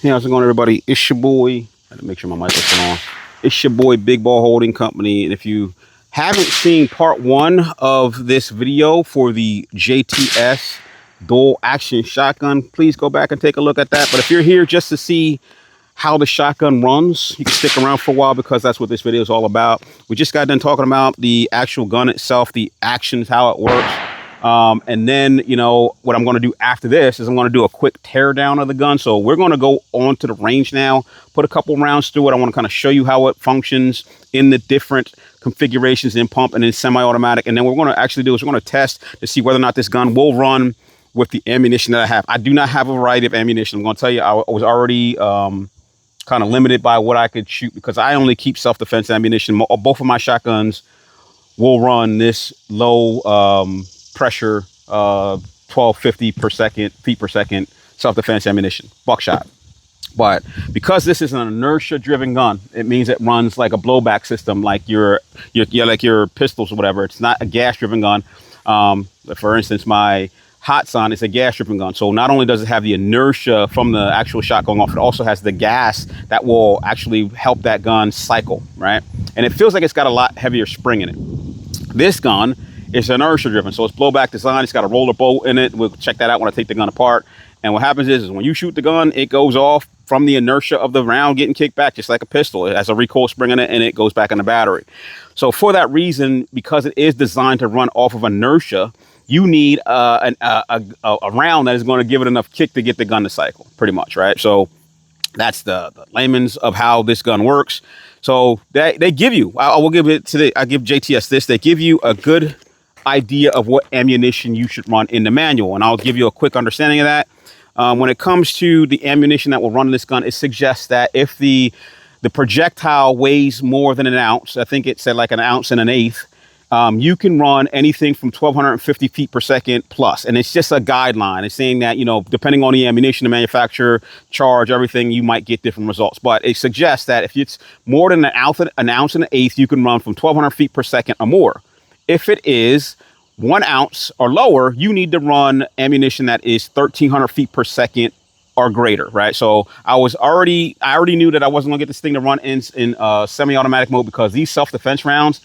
Hey, how's it going, everybody? It's your boy. I had to make sure my mic was on. It's your boy, Big Ball Holding Company. And if you haven't seen part one of this video for the JTS dual action shotgun, please go back and take a look at that. But if you're here just to see how the shotgun runs, you can stick around for a while because that's what this video is all about. We just got done talking about the actual gun itself, the actions, how it works. And then, you know, what I'm going to do after this is I'm going to do a quick tear down of the gun. So we're going to go on to the range now, put a couple rounds through it. I want to kind of show you how it functions in the different configurations in pump and in semi-automatic. And then what we're going to actually do is we're going to test to see whether or not this gun will run with the ammunition that I have. I do not have a variety of ammunition. I'm going to tell you, I was already kind of limited by what I could shoot because I only keep self-defense ammunition. Both of my shotguns will run this low pressure 1250 feet per second self-defense ammunition, buckshot. But because this is an inertia driven gun, it means it runs like a blowback system, like your pistols or whatever. It's not a gas driven gun. For instance, my Hotson is a gas driven gun. So not only does it have the inertia from the actual shot going off, it also has the gas that will actually help that gun cycle, right? And it feels like it's got a lot heavier spring in it. This gun is inertia driven, so it's blowback design. It's got a roller bolt in it. We'll check that out when I take the gun apart. And what happens is when you shoot the gun, it goes off from the inertia of the round getting kicked back, just like a pistol. It has a recoil spring in it, and it goes back in the battery. So for that reason, because it is designed to run off of inertia, you need a round that is going to give it enough kick to get the gun to cycle, pretty much, right? So that's the layman's of how this gun works. So they give you, I will give it to I give JTS this. They give you a good idea of what ammunition you should run in the manual, and I'll give you a quick understanding of that. When it comes to the ammunition that will run this gun, it suggests that if the projectile weighs more than an ounce, I think it said like an ounce and an eighth, you can run anything from 1250 feet per second plus. And it's just a guideline. It's saying that, you know, depending on the ammunition, the manufacturer, charge, everything, you might get different results. But it suggests that if it's more than an ounce and an eighth, you can run from 1200 feet per second or more. If it is 1 ounce or lower, you need to run ammunition that is 1300 feet per second or greater, right? So I already knew that I wasn't gonna get this thing to run in semi-automatic mode because these self-defense rounds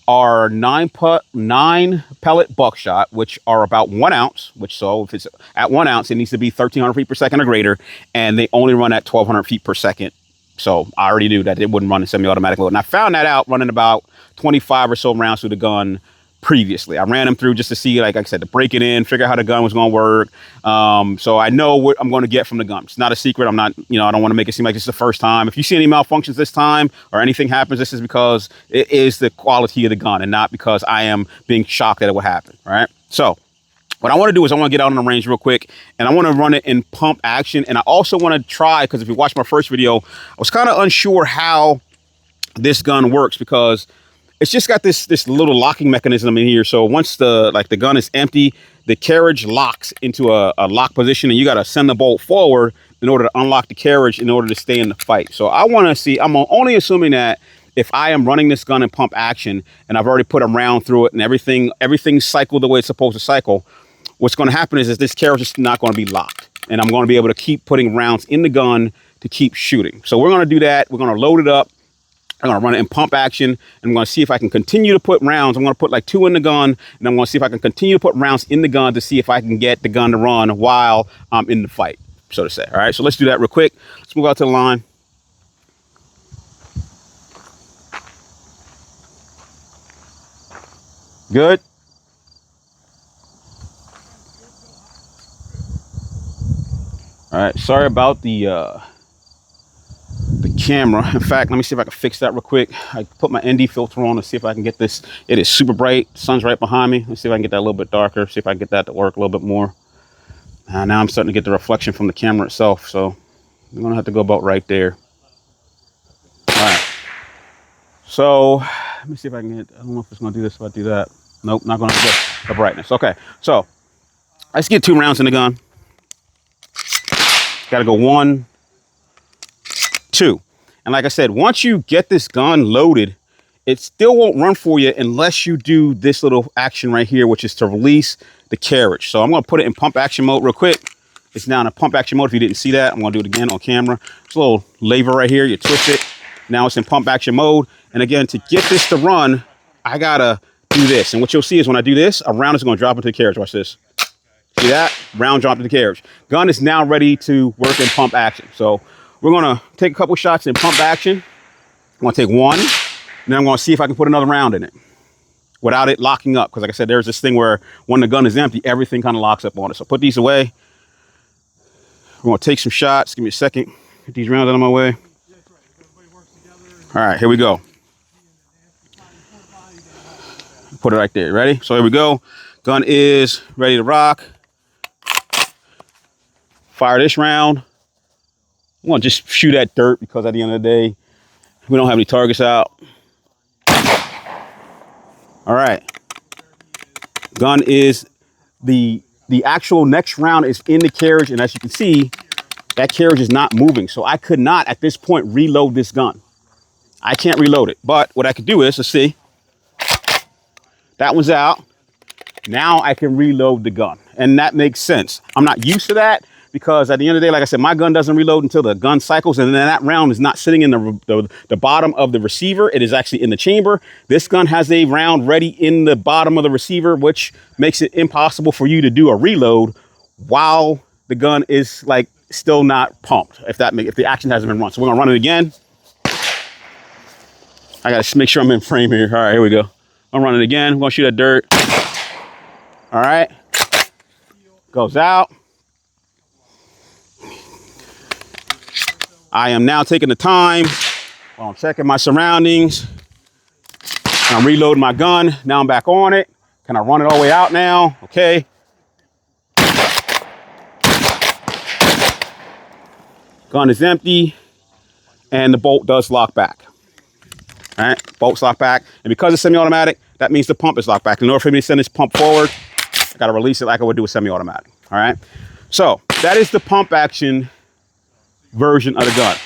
are 9 pellet buckshot, which are about 1 ounce, so if it's at 1 ounce, it needs to be 1300 feet per second or greater, and they only run at 1200 feet per second. So I already knew that it wouldn't run in semi-automatic mode. And I found that out running about 25 or so rounds through the gun previously. I ran them through just to see, like I said, to break it in, figure out how the gun was going to work. So I know what I'm going to get from the gun. It's not a secret. I'm not, you know, I don't want to make it seem like this is the first time. If you see any malfunctions this time or anything happens, this is because it is the quality of the gun and not because I am being shocked that it would happen. Right. So what I want to do is I want to get out on the range real quick and I want to run it in pump action. And I also want to try, because if you watch my first video, I was kind of unsure how this gun works because it's just got this little locking mechanism in here. So once the gun is empty, the carriage locks into a lock position, and you got to send the bolt forward in order to unlock the carriage in order to stay in the fight. So I want to see, I'm only assuming that if I am running this gun in pump action and I've already put a round through it and everything's cycled the way it's supposed to cycle, what's going to happen is this carriage is not going to be locked, and I'm going to be able to keep putting rounds in the gun to keep shooting. So we're going to do that. We're going to load it up. I'm going to run it in pump action, and I'm going to see if I can continue to put rounds. I'm going to put like 2 in the gun, and I'm going to see if I can continue to put rounds in the gun to see if I can get the gun to run while I'm in the fight, so to say. All right, so let's do that real quick. Let's move out to the line. Good. All right, sorry about the camera. In fact, let me see if I can fix that real quick. I put my ND filter on to see if I can get this. It is super bright. The sun's right behind me. Let's see if I can get that a little bit darker. See if I can get that to work a little bit more. Now I'm starting to get the reflection from the camera itself. So I'm going to have to go about right there. All right. So let me see if I can get, I don't know if it's going to do this if I do that. Nope, not going to get the brightness. Okay. So let's get 2 rounds in the gun. Got to go 1, 2. And like I said, once you get this gun loaded, it still won't run for you unless you do this little action right here, which is to release the carriage. So I'm going to put it in pump action mode real quick. It's now in a pump action mode. If you didn't see that, I'm gonna do it again on camera. It's a little lever right here, you twist it. Now it's in pump action mode. And again, to get this to run, I gotta do this. And what you'll see is when I do this, a round is gonna drop into the carriage. Watch this. See that? Round drop into the carriage. Gun is now ready to work in pump action. So we're gonna take a couple shots in pump action. I'm gonna take one, and then I'm gonna see if I can put another round in it without it locking up. Because like I said, there's this thing where when the gun is empty, everything kind of locks up on it. So put these away. We're gonna take some shots. Give me a second. Get these rounds out of my way. All right, here we go. Put it right there. Ready? So here we go. Gun is ready to rock. Fire this round. I'm gonna just shoot at dirt because at the end of the day, we don't have any targets out. All right. Gun is the actual next round is in the carriage, and as you can see, that carriage is not moving. So I could not at this point reload this gun. I can't reload it. But what I could do is, let's see. That one's out. Now I can reload the gun. And that makes sense. I'm not used to that because at the end of the day, like I said, my gun doesn't reload until the gun cycles. And then that round is not sitting in the bottom of the receiver. It is actually in the chamber. This gun has a round ready in the bottom of the receiver, which makes it impossible for you to do a reload while the gun is like still not pumped, if the action hasn't been run. So we're gonna run it again. I gotta make sure I'm in frame here. All right, here we go. I'm running it again. I'm gonna shoot at dirt. All right. Goes out. I am now taking the time while I'm checking my surroundings. I'm reloading my gun. Now I'm back on it. Can I run it all the way out now? Okay. Gun is empty and the bolt does lock back. All right, bolt's locked back. And because it's semi-automatic, that means the pump is locked back. In order for me to send this pump forward, I gotta release it like I would do with semi-automatic. All right. So that is the pump action version of the gun.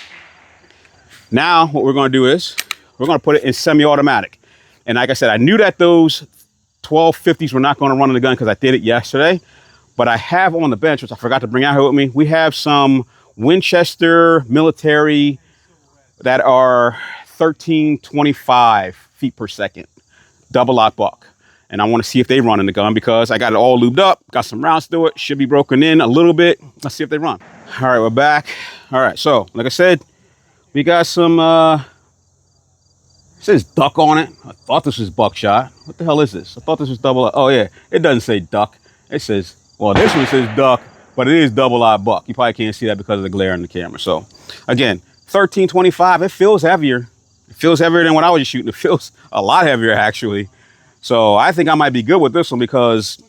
Now what we're gonna do is we're gonna put it in semi-automatic. And like I said, I knew that those 1250s were not gonna run in the gun because I did it yesterday. But I have on the bench, which I forgot to bring out here with me, we have some Winchester military that are 1325 feet per second, double lock buck. And I want to see if they run in the gun because I got it all lubed up, got some rounds through it, should be broken in a little bit. Let's see if they run. All right, we're back. All right, so like I said, we got some, it says duck on it. I thought this was buckshot. What the hell is this? I thought this was double. Oh yeah, it doesn't say duck. It says, well, this one says duck, but it is double eye buck. You probably can't see that because of the glare in the camera. So again, 1325, it feels heavier. It feels heavier than what I was shooting. It feels a lot heavier actually. So I think I might be good with this one because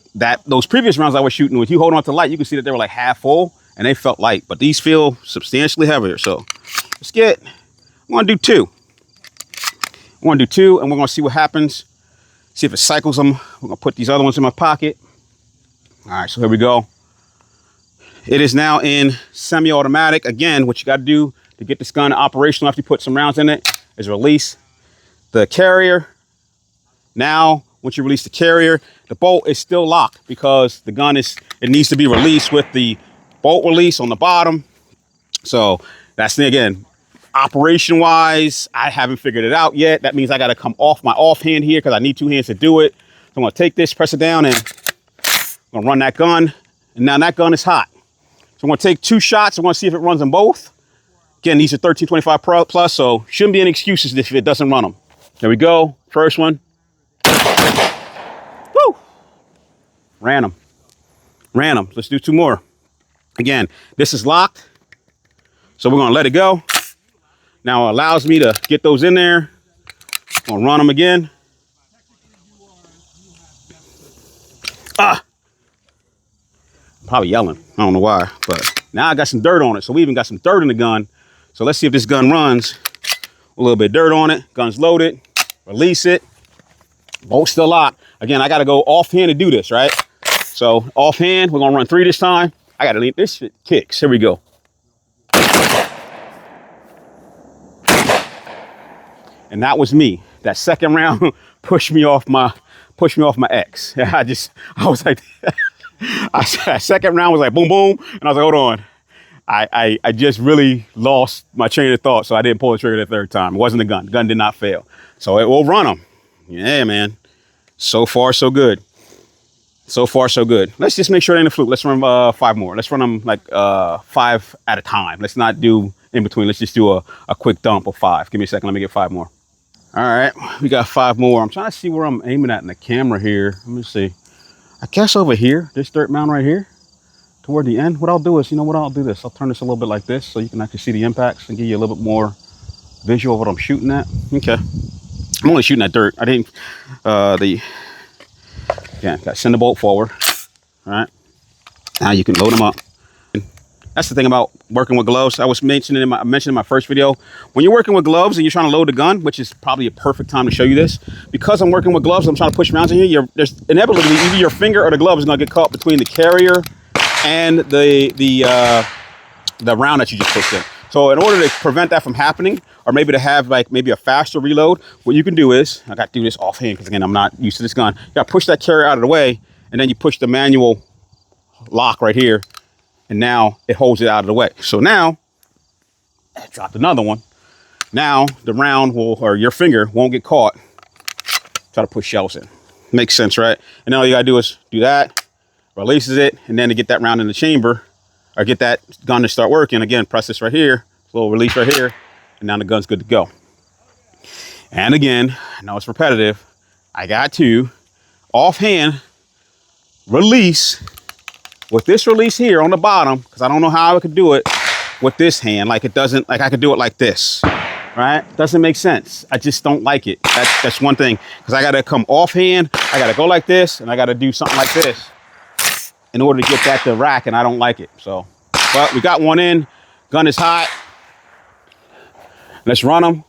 those previous rounds I was shooting with you holding on to light, you can see that they were like half full and they felt light, but these feel substantially heavier. So I'm gonna do two. I'm gonna do two and we're gonna see what happens. See if it cycles them. We're gonna put these other ones in my pocket. All right, so here we go. It is now in semi-automatic. Again, what you gotta do to get this gun operational after you put some rounds in it is release the carrier. Now, once you release the carrier, the bolt is still locked because the gun it needs to be released with the bolt release on the bottom. So that's the, again, operation wise, I haven't figured it out yet. That means I got to come off my offhand here because I need two hands to do it. So I'm going to take this, press it down, and I'm going to run that gun. And now that gun is hot. So I'm going to take two shots. I'm going to see if it runs them both. Again, these are 1325 plus, so shouldn't be any excuses if it doesn't run them. There we go. First one. Woo! Ran them. Ran them. Let's do two more. Again, this is locked. So we're going to let it go. Now it allows me to get those in there. I'm going to run them again. Ah! Probably yelling. I don't know why, but now I got some dirt on it. So we even got some dirt in the gun. So let's see if this gun runs. A little bit of dirt on it. Gun's loaded. Release it. Bolt's still locked. Again, I got to go offhand to do this, right? So offhand, we're going to run three this time. I got to leave. This shit kicks. Here we go. And that was me. That second round pushed me off my X. I was like, Second round was like boom, boom. And I was like, hold on. I just really lost my train of thought. So I didn't pull the trigger the third time. It wasn't the gun. The gun did not fail. So it will run them. Yeah, man. So far, so good. So far, so good. Let's just make sure it ain't a fluke. Let's run 5 more. Let's run them like 5 at a time. Let's not do in between. Let's just do a quick dump of 5. Give me a second. Let me get 5 more. All right. We got 5 more. I'm trying to see where I'm aiming at in the camera here. Let me see. I guess over here, this dirt mound right here, toward the end. What I'll do is, you know what, I'll do this. I'll turn this a little bit like this so you can actually see the impacts and give you a little bit more visual of what I'm shooting at. Okay. I'm only shooting at dirt. I didn't, yeah, got to send the bolt forward. All right. Now you can load them up. That's the thing about working with gloves. I was mentioning I mentioned in my first video, when you're working with gloves and you're trying to load the gun, which is probably a perfect time to show you this, because I'm working with gloves, I'm trying to push rounds in here. There's inevitably either your finger or the glove is going to get caught between the carrier and the round that you just pushed in. So in order to prevent that from happening, or maybe to have like maybe a faster reload, what you can do is, I got to do this offhand because again, I'm not used to this gun. You got to push that carrier out of the way, and then you push the manual lock right here, and now it holds it out of the way. So now, I dropped another one. Now the round will, or your finger won't get caught. Try to push shells in. Makes sense, right? And now all you gotta do is do that, releases it, and then to get that round in the chamber, or get that gun to start working, again, press this right here, little release right here, and now the gun's good to go. And again, I know it's repetitive, I got to offhand release with this release here on the bottom, because I don't know how I could do it with this hand. Like it doesn't, like I could do it like this, right? Doesn't make sense. I just don't like it. That's one thing, because I got to come offhand, I got to go like this, and I got to do something like this in order to get that to rack, and I don't like it. So, but we got one in, gun is hot. Let's run them.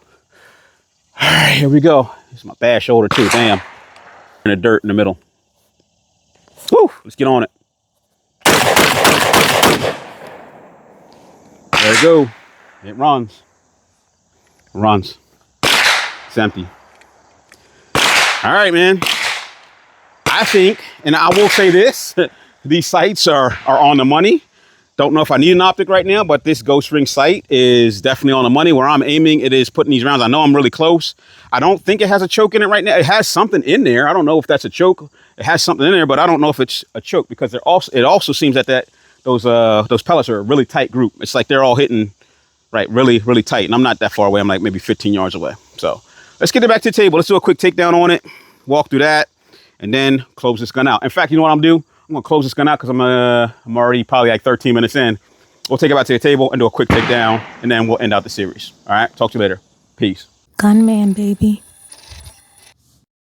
All right, here we go. This is my bad shoulder too, damn. In the dirt in the middle. Woo, let's get on it. There we go. It runs. It runs. It's empty. All right, man. I think, and I will say this, these sights are on the money. Don't know if I need an optic right now, but this ghost ring sight is definitely on the money. Where I'm aiming, it is putting these rounds. I know I'm really close. I don't think it has a choke in it right now. It has something in there. I don't know if that's a choke. It has something in there, but I don't know if it's a choke, because it also seems that those pellets are a really tight group. It's like they're all hitting right really, really tight. And I'm not that far away. I'm like maybe 15 yards away. So let's get it back to the table. Let's do a quick takedown on it, walk through that, and then close this gun out. In fact, you know what I'm gonna do? I'm gonna close this gun out because I'm already probably like 13 minutes in. We'll take it back to the table and do a quick takedown, and then we'll end out the series. All right, talk to you later. Peace. Gunman, baby.